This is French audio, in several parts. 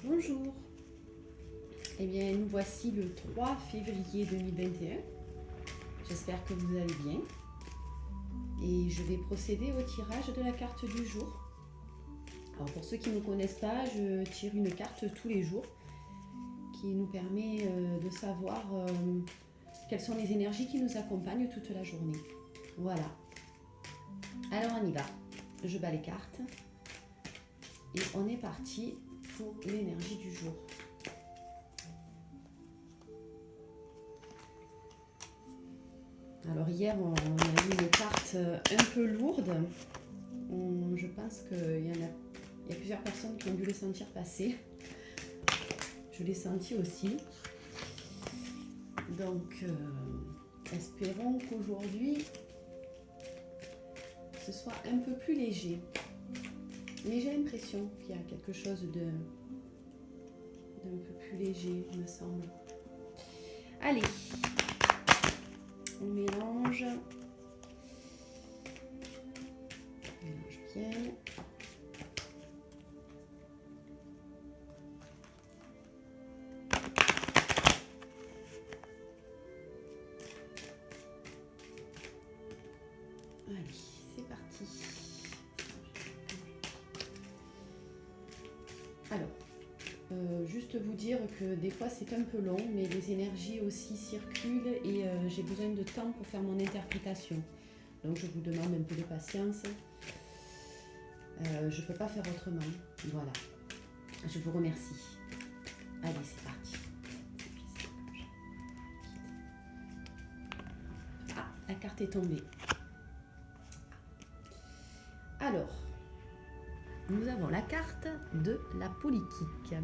Bonjour. Eh bien, nous voici le 3 février 2021. J'espère que vous allez bien. Et je vais procéder au tirage de la carte du jour. Alors, pour ceux qui ne me connaissent pas, je tire une carte tous les jours qui nous permet de savoir quelles sont les énergies qui nous accompagnent toute la journée. Voilà. Alors, on y va. Je bats les cartes. Et on est parti pour l'énergie du jour. Alors hier, on a eu une carte un peu lourde. Je pense qu'il y a plusieurs personnes qui ont dû le sentir passer. Je l'ai senti aussi. Donc, espérons qu'aujourd'hui, ce soit un peu plus léger. Mais j'ai l'impression qu'il y a quelque chose d'un peu plus léger, il me semble. Allez, on mélange. On mélange bien. Allez, c'est parti. Alors, juste vous dire que des fois c'est un peu long, mais les énergies aussi circulent et j'ai besoin de temps pour faire mon interprétation. Donc je vous demande un peu de patience. Je ne peux pas faire autrement. Voilà. Je vous remercie. Allez, c'est parti. Ah, la carte est tombée. Alors, nous avons la carte de la politique.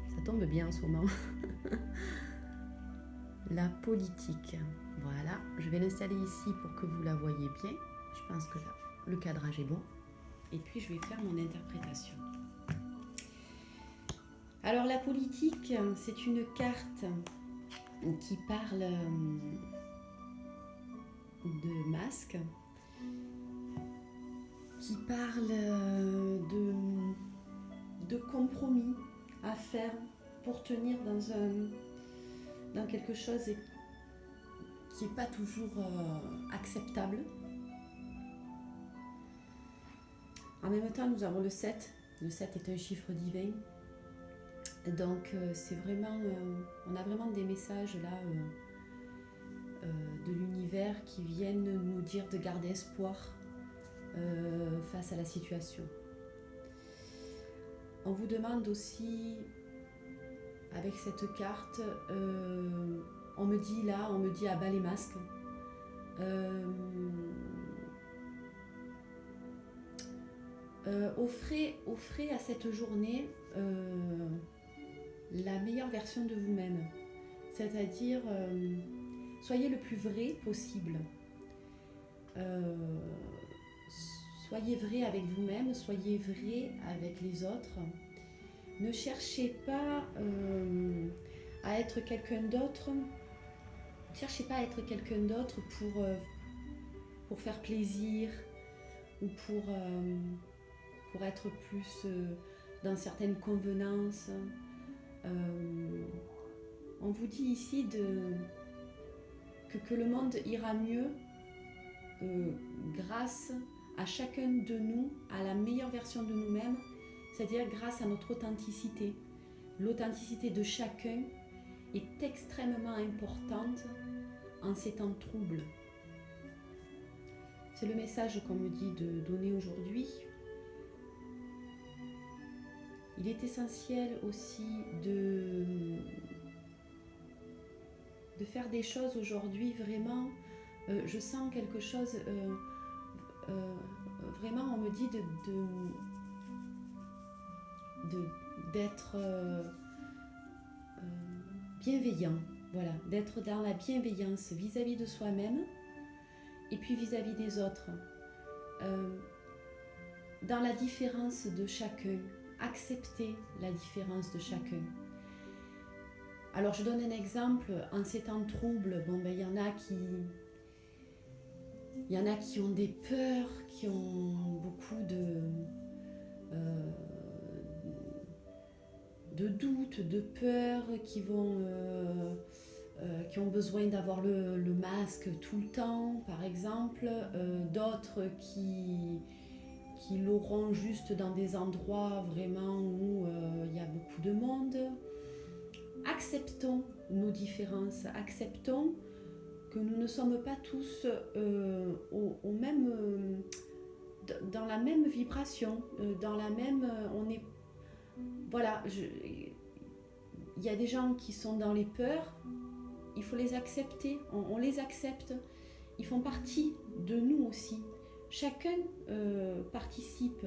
Ça tombe bien en ce moment. La politique. Voilà, je vais l'installer ici pour que vous la voyez bien. Je pense que là, le cadrage est bon. Et puis, je vais faire mon interprétation. Alors, la politique, c'est une carte qui parle de masque, qui parle de compromis à faire pour tenir dans quelque chose qui n'est pas toujours acceptable. En même temps, nous avons le 7. Le 7 est un chiffre divin. Donc, c'est vraiment, on a vraiment des messages là de l'univers qui viennent nous dire de garder espoir face à la situation. On vous demande aussi, avec cette carte, on me dit à bas les masques. Offrez à cette journée la meilleure version de vous-même. C'est-à-dire, soyez le plus vrai possible. Soyez vrai avec vous-même, soyez vrai avec les autres. Ne cherchez pas à être quelqu'un d'autre. Ne cherchez pas à être quelqu'un d'autre pour faire plaisir ou pour être plus dans certaines convenances. On vous dit ici que le monde ira mieux grâce à chacun de nous, à la meilleure version de nous-mêmes, c'est-à-dire grâce à notre authenticité. L'authenticité de chacun est extrêmement importante en ces temps troubles. C'est le message qu'on me dit de donner aujourd'hui. Il est essentiel aussi de faire des choses aujourd'hui vraiment. Je sens quelque chose, vraiment on me dit d'être bienveillant, voilà, d'être dans la bienveillance vis-à-vis de soi-même et puis vis-à-vis des autres, dans la différence de chacun, accepter la différence de chacun. Alors je donne un exemple, en ces temps troubles, il y en a qui ont des peurs, qui ont beaucoup de de doutes, de peurs, qui ont besoin d'avoir le masque tout le temps, par exemple, d'autres qui l'auront juste dans des endroits vraiment où il y a beaucoup de monde. Acceptons nos différences, acceptons que nous ne sommes pas tous au même, dans la même vibration, dans la même... on est, voilà, il y a des gens qui sont dans les peurs, il faut les accepter, on les accepte, ils font partie de nous aussi. Chacun participe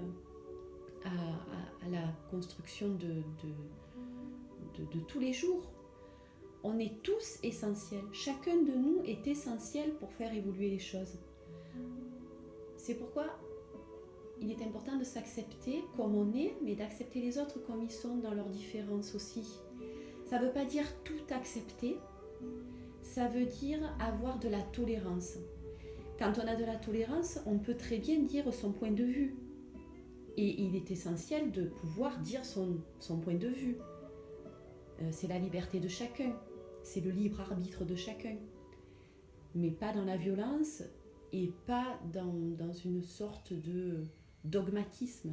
à la construction de tous les jours. On est tous essentiels. Chacun de nous est essentiel pour faire évoluer les choses. C'est pourquoi il est important de s'accepter comme on est, mais d'accepter les autres comme ils sont dans leurs différences aussi. Ça ne veut pas dire tout accepter, ça veut dire avoir de la tolérance. Quand on a de la tolérance, on peut très bien dire son point de vue. Et il est essentiel de pouvoir dire son point de vue. C'est la liberté de chacun, c'est le libre arbitre de chacun. Mais pas dans la violence et pas dans une sorte de dogmatisme.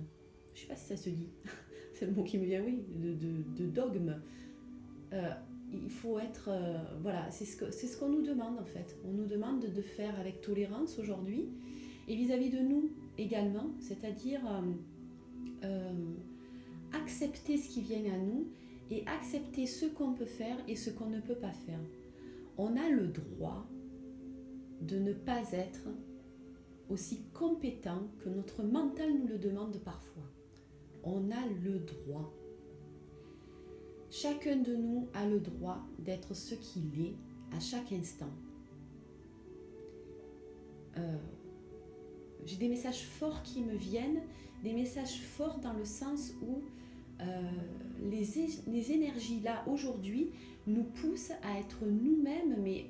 Je ne sais pas si ça se dit, c'est le mot qui me vient, oui, de dogme. Il faut être... voilà, c'est ce qu'on nous demande en fait. On nous demande de faire avec tolérance aujourd'hui et vis-à-vis de nous également, c'est-à-dire accepter ce qui vient à nous et accepter ce qu'on peut faire et ce qu'on ne peut pas faire. On a le droit de ne pas être aussi compétent que notre mental nous le demande parfois. On a le droit. Chacun de nous a le droit d'être ce qu'il est à chaque instant. J'ai des messages forts qui me viennent, des messages forts dans le sens où les énergies là aujourd'hui nous poussent à être nous-mêmes, mais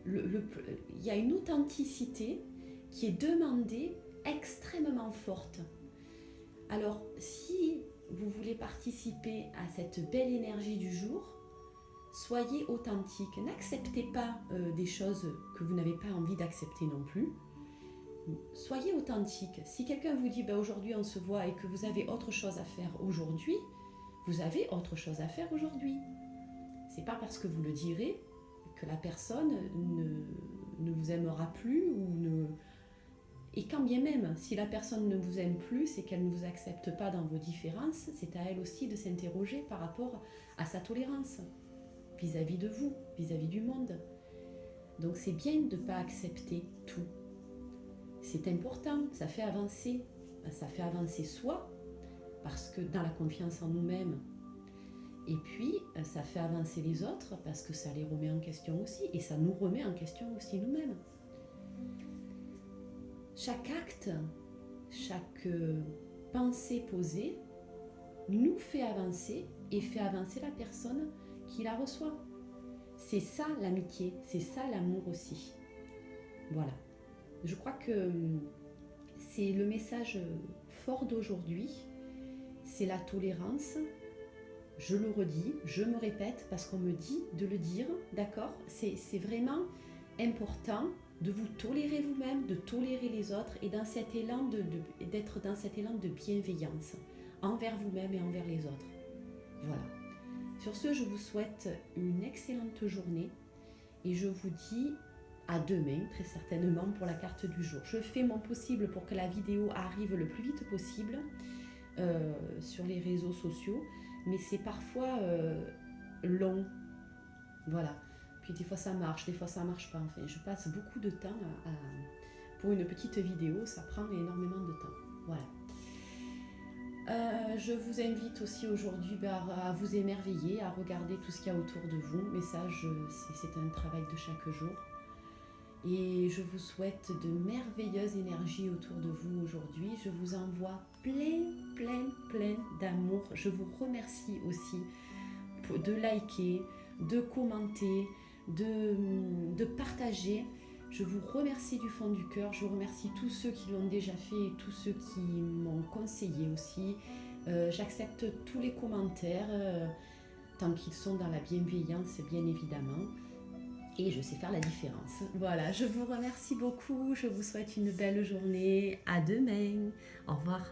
il y a une authenticité qui est demandée extrêmement forte. Alors si vous voulez participer à cette belle énergie du jour, soyez authentique, n'acceptez pas des choses que vous n'avez pas envie d'accepter non plus. Soyez authentique. Si quelqu'un vous dit aujourd'hui on se voit et que vous avez autre chose à faire aujourd'hui, vous avez autre chose à faire aujourd'hui. C'est pas parce que vous le direz que la personne ne vous aimera plus ou ne... Et quand bien même, si la personne ne vous aime plus, c'est qu'elle ne vous accepte pas dans vos différences, c'est à elle aussi de s'interroger par rapport à sa tolérance vis-à-vis de vous, vis-à-vis du monde. Donc c'est bien de ne pas accepter tout. C'est important, ça fait avancer soi, parce que dans la confiance en nous-mêmes, et puis ça fait avancer les autres, parce que ça les remet en question aussi, et ça nous remet en question aussi nous-mêmes. Chaque acte, chaque pensée posée nous fait avancer et fait avancer la personne qui la reçoit. C'est ça l'amitié, c'est ça l'amour aussi. Voilà. Je crois que c'est le message fort d'aujourd'hui, c'est la tolérance. Je le redis, je me répète parce qu'on me dit de le dire, d'accord ? C'est vraiment important de vous tolérer vous-même, de tolérer les autres et dans cet élan d'être dans cet élan de bienveillance envers vous-même et envers les autres. Voilà. Sur ce, je vous souhaite une excellente journée et je vous dis à demain, très certainement, pour la carte du jour. Je fais mon possible pour que la vidéo arrive le plus vite possible sur les réseaux sociaux, mais c'est parfois long. Voilà. Puis des fois ça marche, des fois ça marche pas. Enfin, je passe beaucoup de temps pour une petite vidéo, ça prend énormément de temps. Voilà. Je vous invite aussi aujourd'hui à vous émerveiller, à regarder tout ce qu'il y a autour de vous. Mais ça, c'est un travail de chaque jour. Et je vous souhaite de merveilleuses énergies autour de vous aujourd'hui. Je vous envoie plein d'amour. Je vous remercie aussi de liker, de commenter, de partager. Je vous remercie du fond du cœur. Je remercie tous ceux qui l'ont déjà fait et tous ceux qui m'ont conseillé aussi. J'accepte tous les commentaires, tant qu'ils sont dans la bienveillance, bien évidemment. Et je sais faire la différence. Voilà, je vous remercie beaucoup. Je vous souhaite une belle journée. À demain. Au revoir.